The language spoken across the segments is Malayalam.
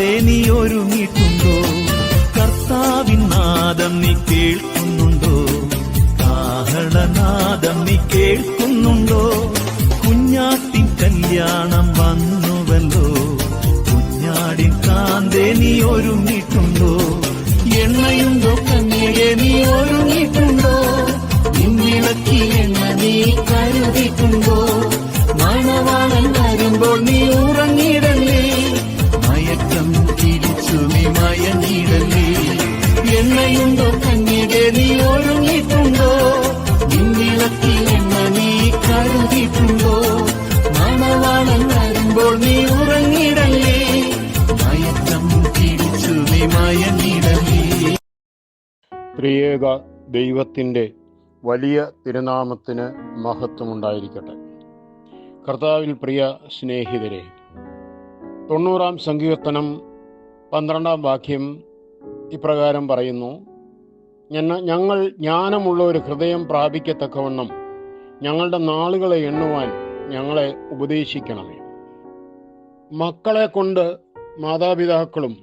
കാന്തേ നീ ഒരുങ്ങിയിട്ടുണ്ടോ? കർത്താവിൻ നാദം നീ കേൾക്കുന്നുണ്ടോ? കാഹളനാദം നീ കേൾക്കുന്നുണ്ടോ? കുഞ്ഞാട്ടിൻ കല്യാണം വന്നുവല്ലോ. കുഞ്ഞാടിൻ കാന്തേ നീ ഒരുങ്ങിയിട്ടുണ്ടോ? എണ്ണയുണ്ടോ കന്യകെ നീ ഒരുങ്ങിയിട്ടുണ്ടോ? നിന്നിളക്കി എണ്ണ നീ കരുതിയിട്ടുണ്ടോ? മണവാളൻ വരുമ്പോൾ നീ ഉറങ്ങിയിടല്ലേ. മയക്കം തിരിച്ചു നീ മയങ്ങിയിടല്ലേ. എണ്ണയുണ്ടോ കന്യകെ നീ ഒരുങ്ങിയിട്ടുണ്ടോ? നിന്നിളക്കി എണ്ണ നീ കരുതിയിട്ടുണ്ടോ? മണവാളൻ വരുമ്പോൾ നീ ഉറങ്ങിയിടല്ലേ. മയക്കം തിരിച്ചു നീ മയങ്ങിയിടല്ലേ. ത്രിയേക ദൈവത്തിൻ്റെ വലിയ തിരുനാമത്തിന് മഹത്വമുണ്ടായിരിക്കട്ടെ. കർത്താവിൽ പ്രിയ സ്നേഹിതരെ, 90-ാം സങ്കീർത്തനം 12-ാം വാക്യം ഇപ്രകാരം പറയുന്നു: ഞങ്ങൾ ജ്ഞാനമുള്ള ഒരു ഹൃദയം പ്രാപിക്കത്തക്കവണ്ണം ഞങ്ങളുടെ നാളുകളെ എണ്ണുവാൻ ഞങ്ങളെ ഉപദേശിക്കണമേ. മക്കളെ കൊണ്ട് മാതാപിതാക്കളും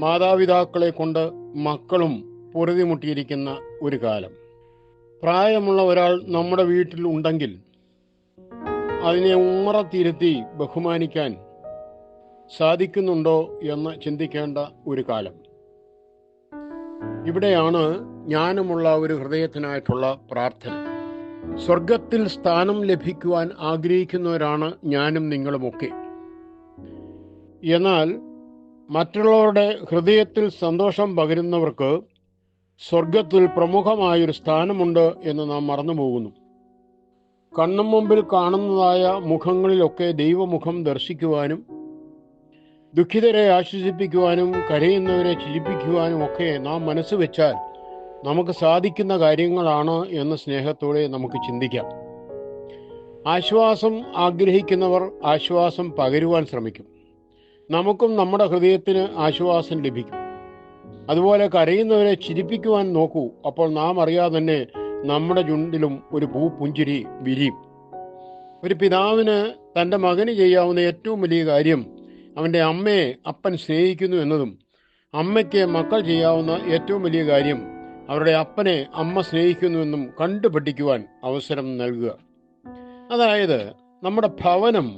മാതാപിതാക്കളെ കൊണ്ട് മക്കളും പൊറുതിമുട്ടിയിരിക്കുന്ന ഒരു കാലം. പ്രായമുള്ള ഒരാൾ നമ്മുടെ വീട്ടിൽ ഉണ്ടെങ്കിൽ അതിനെ ഉമ്മറത്തിരുത്തി ബഹുമാനിക്കാൻ സാധിക്കുന്നുണ്ടോ എന്ന് ചിന്തിക്കേണ്ട ഒരു കാലം. ഇവിടെയാണ് ജ്ഞാനമുള്ള ഒരു ഹൃദയത്തിനായിട്ടുള്ള പ്രാർത്ഥന. സ്വർഗത്തിൽ സ്ഥാനം ലഭിക്കുവാൻ ആഗ്രഹിക്കുന്നവരാണ് ഞാനും നിങ്ങളുമൊക്കെ. എന്നാൽ മറ്റുള്ളവരുടെ ഹൃദയത്തിൽ സന്തോഷം പകരുന്നവർക്ക് സ്വർഗത്തിൽ പ്രമുഖമായൊരു സ്ഥാനമുണ്ട് എന്ന് നാം മറന്നുപോകുന്നു. കണ്ണും മുമ്പിൽ കാണുന്നതായ മുഖങ്ങളിലൊക്കെ ദൈവമുഖം ദർശിക്കുവാനും ദുഃഖിതരെ ആശ്വസിപ്പിക്കുവാനും കരയുന്നവരെ ചിരിപ്പിക്കുവാനും ഒക്കെ നാം മനസ്സ് വെച്ചാൽ നമുക്ക് സാധിക്കുന്ന കാര്യങ്ങളാണ് എന്ന് സ്നേഹത്തോടെ നമുക്ക് ചിന്തിക്കാം. ആശ്വാസം ആഗ്രഹിക്കുന്നവർ ആശ്വാസം പകരുവാൻ ശ്രമിക്കും. നമുക്കും നമ്മുടെ ഹൃദയത്തിന് ആശ്വാസം ലഭിക്കും. അതുപോലെ കരയുന്നവരെ ചിരിപ്പിക്കുവാൻ നോക്കൂ. അപ്പോൾ നാം അറിയാതെ തന്നെ നമ്മുടെ ചുണ്ടിലും ഒരു പൂപ്പുഞ്ചിരി വിരിയും. ഒരു പിതാവിന് തൻ്റെ മകന് ചെയ്യാവുന്ന ഏറ്റവും വലിയ കാര്യം അവൻ്റെ അമ്മയെ അപ്പൻ സ്നേഹിക്കുന്നു എന്നതും, അമ്മയ്ക്ക് മക്കൾ ചെയ്യാവുന്ന ഏറ്റവും വലിയ കാര്യം അവരുടെ അപ്പനെ അമ്മ സ്നേഹിക്കുന്നുവെന്നും കണ്ടുപഠിക്കുവാൻ അവസരം നൽകുക. അതായത് നമ്മുടെ ഭവനം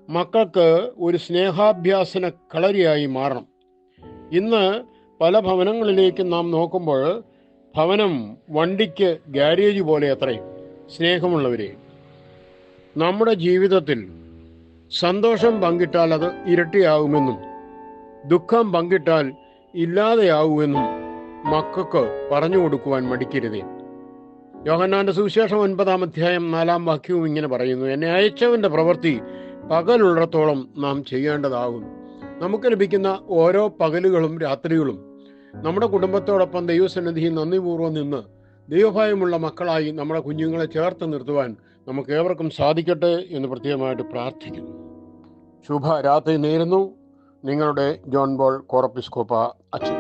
മക്കൾക്ക് ഒരു സ്നേഹാഭ്യാസന കളരിയായി മാറണം. ഇന്ന് പല ഭവനങ്ങളിലേക്ക് നാം നോക്കുമ്പോൾ ഭവനം വണ്ടിക്ക് ഗാരേജ് പോലെ അത്രയും. സ്നേഹമുള്ളവരെ, നമ്മുടെ ജീവിതത്തിൽ സന്തോഷം പങ്കിട്ടാൽ അത് ഇരട്ടിയാകുമെന്നും ദുഃഖം പങ്കിട്ടാൽ ഇല്ലാതെയാകുമെന്നും മക്കൾക്ക് പറഞ്ഞു കൊടുക്കുവാൻ മടിക്കരുതേ. യോഹന്നാന്റെ സുവിശേഷം 9-ാം അധ്യായം 4-ാം വാക്യവും ഇങ്ങനെ പറയുന്നു: എന്നെ അയച്ചവന്റെ പ്രവൃത്തി പകലുള്ളിടത്തോളം നാം ചെയ്യേണ്ടതാകുന്നു. നമുക്ക് ലഭിക്കുന്ന ഓരോ പകലുകളും രാത്രികളും നമ്മുടെ കുടുംബത്തോടൊപ്പം ദൈവസന്നിധിയിൽ നന്ദിപൂർവ്വം നിന്ന് ദൈവഭയമുള്ള മക്കളായി നമ്മുടെ കുഞ്ഞുങ്ങളെ ചേർത്ത് നിർത്തുവാൻ നമുക്ക് ഏവർക്കും സാധിക്കട്ടെ എന്ന് പ്രത്യേകമായിട്ട് പ്രാർത്ഥിക്കുന്നു. ശുഭരാത്രി നേരുന്നു. നിങ്ങളുടെ ജോൺ ബോൾ കോറപ്പിസ്കോപ്പ അച്ഛൻ.